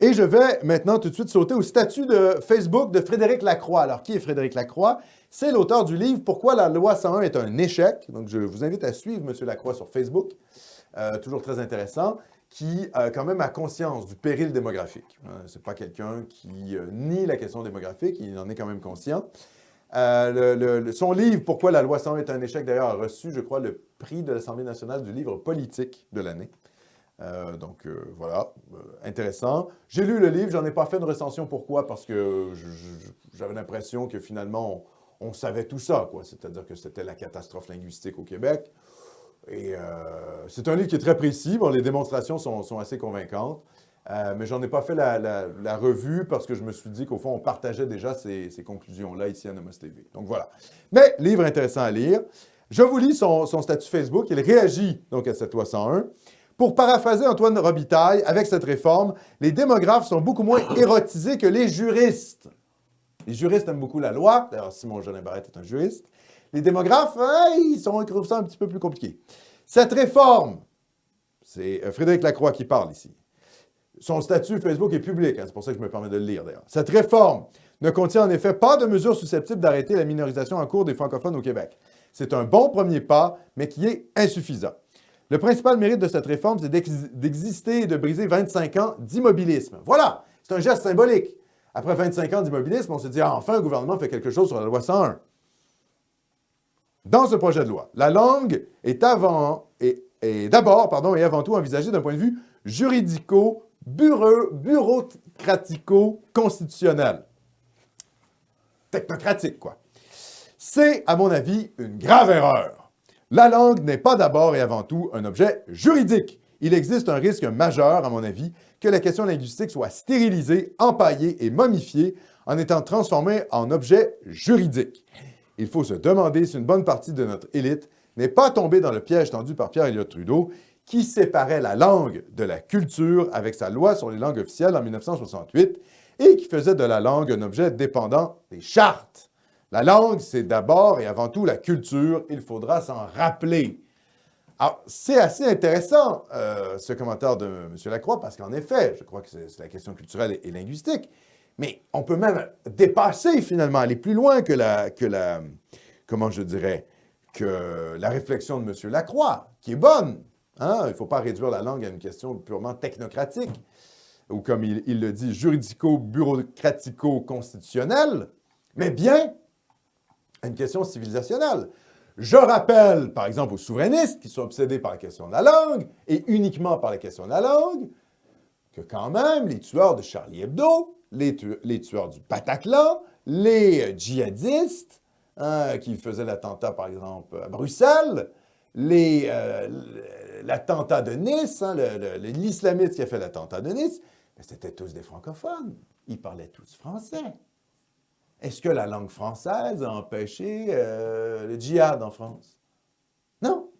Et je vais maintenant tout de suite sauter au statut de Facebook de Frédéric Lacroix. Alors, qui est Frédéric Lacroix? C'est l'auteur du livre « Pourquoi la loi 101 est un échec ». Donc, je vous invite à suivre M. Lacroix sur Facebook, toujours très intéressant, qui quand même a conscience du péril démographique. Ce n'est pas quelqu'un qui nie la question démographique, il en est quand même conscient. Son livre « Pourquoi la loi 101 est un échec » d'ailleurs a reçu, je crois, le prix de l'Assemblée nationale du livre politique de l'année. Voilà, intéressant. J'ai lu le livre, j'en ai pas fait une recension. Pourquoi? Parce que j'avais l'impression que finalement, on savait tout ça, quoi. C'est-à-dire que c'était la catastrophe linguistique au Québec. Et c'est un livre qui est très précis. Bon, les démonstrations sont assez convaincantes. Mais j'en ai pas fait la revue parce que je me suis dit qu'au fond, on partageait déjà ces conclusions-là ici à Nomos TV. Donc voilà. Mais, livre intéressant à lire. Je vous lis son statut Facebook. Il réagit donc à cette loi 101. Pour paraphraser Antoine Robitaille, avec cette réforme, les démographes sont beaucoup moins érotisés que les juristes. Les juristes aiment beaucoup la loi. D'ailleurs, Simon Jolin Barrette est un juriste. Les démographes, ils trouvent ça un petit peu plus compliqué. Cette réforme, c'est Frédéric Lacroix qui parle ici. Son statut Facebook est public, c'est pour ça que je me permets de le lire d'ailleurs. Cette réforme ne contient en effet pas de mesures susceptibles d'arrêter la minorisation en cours des francophones au Québec. C'est un bon premier pas, mais qui est insuffisant. Le principal mérite de cette réforme, c'est d'exister et de briser 25 ans d'immobilisme. Voilà, c'est un geste symbolique. Après 25 ans d'immobilisme, on se dit, enfin, le gouvernement fait quelque chose sur la loi 101. Dans ce projet de loi, la langue est d'abord et avant tout envisagée d'un point de vue bureaucratico-constitutionnel. Technocratique, quoi. C'est, à mon avis, une grave erreur. La langue n'est pas d'abord et avant tout un objet juridique. Il existe un risque majeur, à mon avis, que la question linguistique soit stérilisée, empaillée et momifiée en étant transformée en objet juridique. Il faut se demander si une bonne partie de notre élite n'est pas tombée dans le piège tendu par Pierre Elliott Trudeau, qui séparait la langue de la culture avec sa loi sur les langues officielles en 1968 et qui faisait de la langue un objet dépendant des chartes. La langue, c'est d'abord et avant tout la culture. Il faudra s'en rappeler. Alors, c'est assez intéressant, ce commentaire de M. Lacroix, parce qu'en effet, je crois que c'est la question culturelle et linguistique, mais on peut même dépasser, finalement, aller plus loin que la réflexion de M. Lacroix, qui est bonne. Hein? Il ne faut pas réduire la langue à une question purement technocratique, ou comme il le dit, juridico-bureaucratico-constitutionnelle, mais bien une question civilisationnelle. Je rappelle, par exemple, aux souverainistes qui sont obsédés par la question de la langue, et uniquement par la question de la langue, que quand même, les tueurs de Charlie Hebdo, les tueurs du Bataclan, les djihadistes qui faisaient l'attentat, par exemple, à Bruxelles, l'attentat de Nice, l'islamiste qui a fait l'attentat de Nice, c'était tous des francophones. Ils parlaient tous français. Est-ce que la langue française a empêché le djihad en France? Non.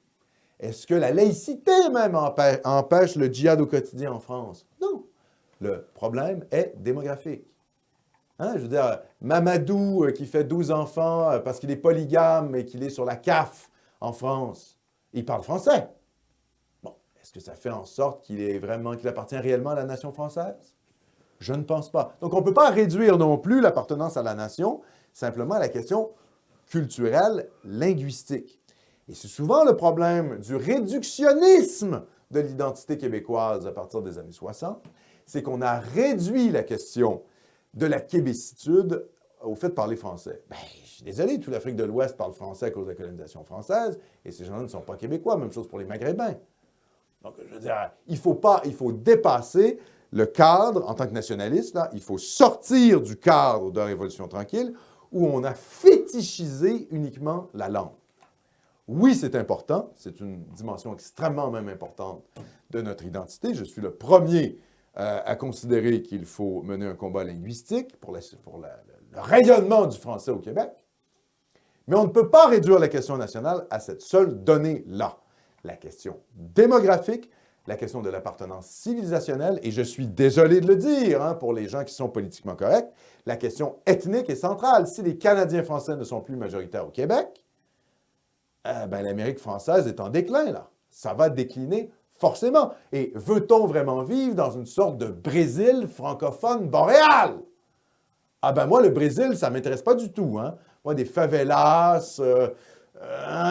Est-ce que la laïcité même empêche le djihad au quotidien en France? Non. Le problème est démographique. Hein? Je veux dire, Mamadou qui fait 12 enfants parce qu'il est polygame et qu'il est sur la CAF en France, il parle français. Bon, est-ce que ça fait en sorte qu'il appartient réellement à la nation française? Je ne pense pas. Donc, on ne peut pas réduire non plus l'appartenance à la nation simplement à la question culturelle, linguistique. Et c'est souvent le problème du réductionnisme de l'identité québécoise à partir des années 60, c'est qu'on a réduit la question de la québécitude au fait de parler français. Bien, je suis désolé, toute l'Afrique de l'Ouest parle français à cause de la colonisation française, et ces gens-là ne sont pas québécois, même chose pour les Maghrébins. Donc, je veux dire, il faut dépasser le cadre, en tant que nationaliste, là, il faut sortir du cadre de la Révolution tranquille où on a fétichisé uniquement la langue. Oui, c'est important, c'est une dimension extrêmement même importante de notre identité. Je suis le premier à considérer qu'il faut mener un combat linguistique pour le rayonnement du français au Québec. Mais on ne peut pas réduire la question nationale à cette seule donnée-là. La question démographique, la question de l'appartenance civilisationnelle, et je suis désolé de le dire pour les gens qui sont politiquement corrects, la question ethnique est centrale. Si les Canadiens français ne sont plus majoritaires au Québec, l'Amérique française est en déclin, là. Ça va décliner Forcément. Et veut-on vraiment vivre dans une sorte de Brésil francophone boréal? Ah ben moi, le Brésil, ça ne m'intéresse pas du tout. Hein? Moi, des favelas,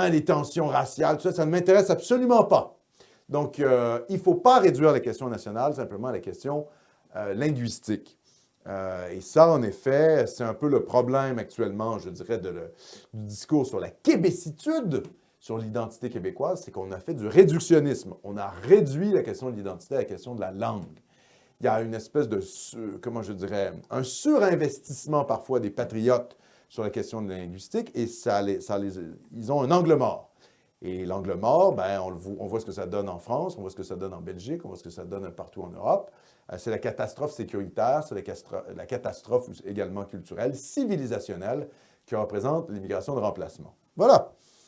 les tensions raciales, tout ça, ça ne m'intéresse absolument pas. Donc, il ne faut pas réduire la question nationale simplement à la question linguistique. Et ça, en effet, c'est un peu le problème actuellement, je dirais, du discours sur la québécitude, sur l'identité québécoise, c'est qu'on a fait du réductionnisme. On a réduit la question de l'identité à la question de la langue. Il y a une espèce de, comment je dirais, un surinvestissement parfois des patriotes sur la question de la linguistique et ils ont un angle mort. Et l'angle mort, ben, on voit ce que ça donne en France, on voit ce que ça donne en Belgique, on voit ce que ça donne partout en Europe. C'est la catastrophe sécuritaire, c'est la catastrophe également culturelle, civilisationnelle, que représente l'immigration de remplacement. Voilà.